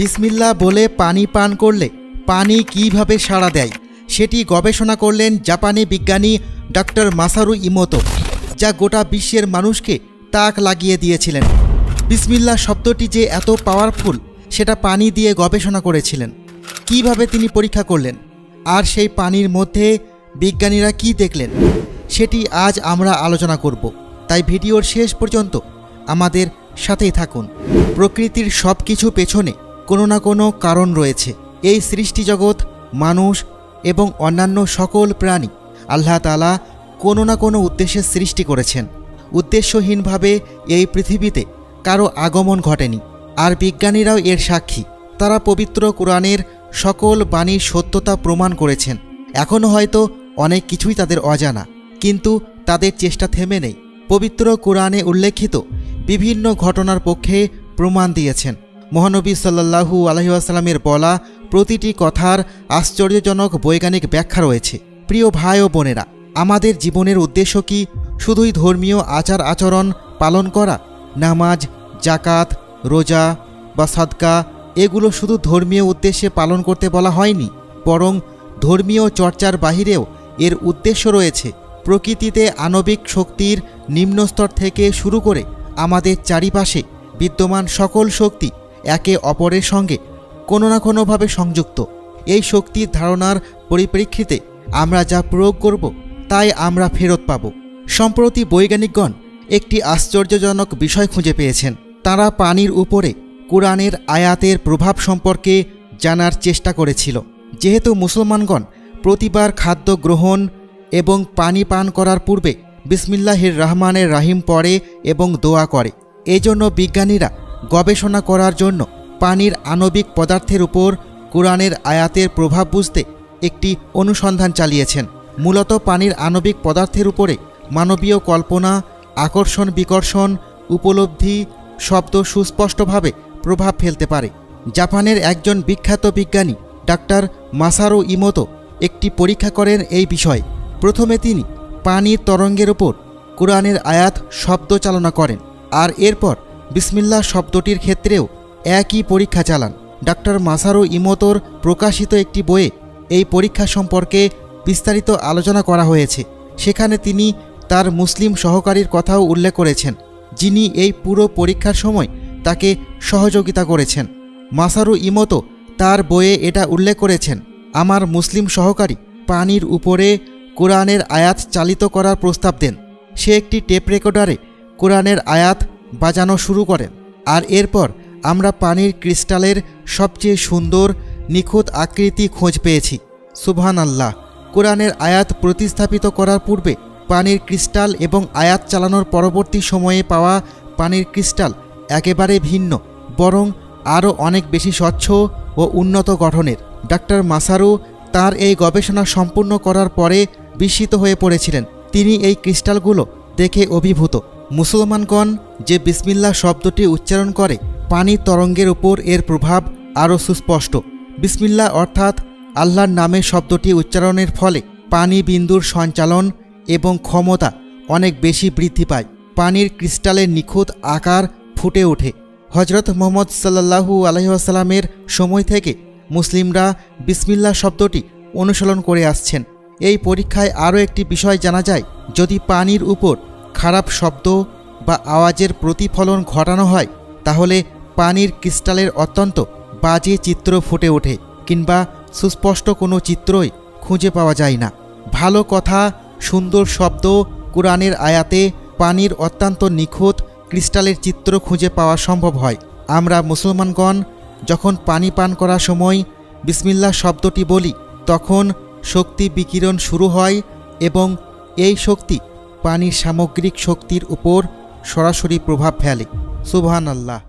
বিসমিল্লাহ বলে পানি পান করলে পানি কিভাবে সাড়া দেয় সেটি গবেষণা করলেন জাপানি বিজ্ঞানী ডক্টর মাসারু ইমোতো, যা গোটা বিশ্বের মানুষকে তাক লাগিয়ে দিয়েছিলেন। বিসমিল্লাহ শব্দটি যে এত পাওয়ারফুল সেটা পানি দিয়ে গবেষণা করেছিলেন। কিভাবে তিনি পরীক্ষা করলেন, আর সেই পানির মধ্যে বিজ্ঞানীরা কি দেখলেন, সেটি আজ আমরা আলোচনা করব। তাই ভিডিওর শেষ পর্যন্ত আমাদের সাথেই থাকুন। প্রকৃতির সব কিছু পেছনে কোনো না কোনো কারণ রয়েছে। এই সৃষ্টিজগৎ, মানুষ এবং অন্যান্য সকল প্রাণী আল্লাহ তাআলা কোনো না কোনো উদ্দেশ্যে সৃষ্টি করেছেন। উদ্দেশ্যহীনভাবে এই পৃথিবীতে কারো আগমন ঘটেনি, আর বিজ্ঞানীরাও এর সাক্ষী। তারা পবিত্র কোরআনের সকল বাণীর সত্যতা প্রমাণ করেছেন। এখনও হয়তো অনেক কিছুই তাদের অজানা, কিন্তু তাদের চেষ্টা থেমে নেই। পবিত্র কোরআনে উল্লেখিত বিভিন্ন ঘটনার পক্ষে প্রমাণ দিয়েছেন। মহানবী সাল্লাল্লাহু আলাইহি ওয়াসাল্লামের বলা প্রতিটি কথার আশ্চর্যজনক বৈজ্ঞানিক ব্যাখ্যা রয়েছে। প্রিয় ভাই ও বোনেরা, আমাদের জীবনের উদ্দেশ্য কি শুধুই ধর্মীয় আচার আচরণ পালন করা? নামাজ, জাকাত, রোজা বা সাদকা এগুলো শুধু ধর্মীয় উদ্দেশ্যে পালন করতে বলা হয়নি, বরং ধর্মীয় চর্চার বাহিরেও এর উদ্দেশ্য রয়েছে। প্রকৃতিতে আণবিক শক্তির নিম্নস্তর থেকে শুরু করে আমাদের চারিপাশে বিদ্যমান সকল শক্তি একে অপরের সঙ্গে কোনো না কোনোভাবে সংযুক্ত। এই শক্তির ধারণার পরিপ্রেক্ষিতে আমরা যা প্রয়োগ করব তাই আমরা ফেরত পাব। সম্প্রতি বৈজ্ঞানিকগণ একটি আশ্চর্যজনক বিষয় খুঁজে পেয়েছেন। তারা পানির উপরে কোরআনের আয়াতের প্রভাব সম্পর্কে জানার চেষ্টা করেছিল। যেহেতু মুসলমানগণ প্রতিবার খাদ্য গ্রহণ এবং পানি পান করার পূর্বে বিসমিল্লাহির রহমানির রহিম পড়ে এবং দোয়া করে, এজন্য বিজ্ঞানীরা গবেষণা করার জন্য পানির আণবিক পদার্থের উপর কোরআনের আয়াতের প্রভাব বুঝতে একটি অনুসন্ধান চালিয়েছেন। মূলত পানির আণবিক পদার্থের উপরে মানবীয় কল্পনা, আকর্ষণ বিকর্ষণ, উপলব্ধি, শব্দ সুস্পষ্টভাবে প্রভাব ফেলতে পারে। জাপানের একজন বিখ্যাত বিজ্ঞানী ডাক্তার মাসারু ইমোতো একটি পরীক্ষা করেন এই বিষয়ে। প্রথমে তিনি পানির তরঙ্গের ওপর কোরআনের আয়াত শব্দ চালনা করেন, আর এরপর বিসমিল্লাহ শব্দটির ক্ষেত্রেও একই পরীক্ষা চালান। ডাক্তার মাসারু ইমোতোর প্রকাশিত একটি বইয়ে এই পরীক্ষা সম্পর্কে বিস্তারিত আলোচনা করা হয়েছে। সেখানে তিনি তার মুসলিম সহকারীর কথাও উল্লেখ করেছেন, যিনি এই পুরো পরীক্ষার সময় তাকে সহযোগিতা করেছেন। মাসারু ইমোতো তার বইয়ে এটা উল্লেখ করেছেন, আমার মুসলিম সহকারী পানির উপরে কোরআনের আয়াত চালিত করার প্রস্তাব দেন। সে একটি টেপ রেকর্ডারে কোরআনের আয়াত বাজানো শুরু করেন, আর এরপর আমরা পানির ক্রিস্টালের সবচেয়ে সুন্দর নিখুঁত আকৃতি খোঁজ পেয়েছি। সুবহানাল্লাহ! কোরআনের আয়াত প্রতিস্থাপিত করার পূর্বে পানির ক্রিস্টাল এবং আয়াত চালানোর পরবর্তী সময়ে পাওয়া পানির ক্রিস্টাল একেবারে ভিন্ন, বরং আরও অনেক বেশি স্বচ্ছ ও উন্নত গঠনের। ডাক্তার মাসারু তার এই গবেষণা সম্পূর্ণ করার পরে বিস্মিত হয়ে পড়েছিলেন। তিনি এই ক্রিস্টালগুলো দেখে অভিভূত। মুসলমানগণ যে বিসমিল্লাহ শব্দটি উচ্চারণ করে, পানির তরঙ্গের উপর এর প্রভাব আরও সুস্পষ্ট। বিসমিল্লাহ অর্থাৎ আল্লাহর নামে শব্দটি উচ্চারণের ফলে পানি বিন্দুর সঞ্চালন এবং ক্ষমতা অনেক বেশি বৃদ্ধি পায়। পানির ক্রিস্টালের নিখুঁত আকার ফুটে ওঠে। হজরত মুহাম্মদ সাল্লাল্লাহু আলাইহি ওয়াসাল্লামের সময় থেকে মুসলিমরা বিসমিল্লাহ শব্দটি অনুসরণ করে আসছেন। এই পরীক্ষায় আরও একটি বিষয় জানা যায়, যদি পানির উপর খারাপ শব্দ বা আওয়াজের প্রতিফলন ঘটানো হয়, তাহলে পানির ক্রিস্টালের অত্যন্ত বাজে চিত্র ফুটে ওঠে, কিংবা সুস্পষ্ট কোনো চিত্রই খুঁজে পাওয়া যায় না। ভালো কথা, সুন্দর শব্দ, কোরআনের আয়াতে পানির অত্যন্ত নিখুঁত ক্রিস্টালের চিত্র খুঁজে পাওয়া সম্ভব হয়। আমরা মুসলমানগণ যখন পানি পান করার সময় বিসমিল্লাহ শব্দটি বলি, তখন শক্তি বিকিরণ শুরু হয় এবং এই শক্তি পানির সামগ্রিক শক্তির উপর সরাসরি প্রভাব ফেলে। সুবহানাল্লাহ!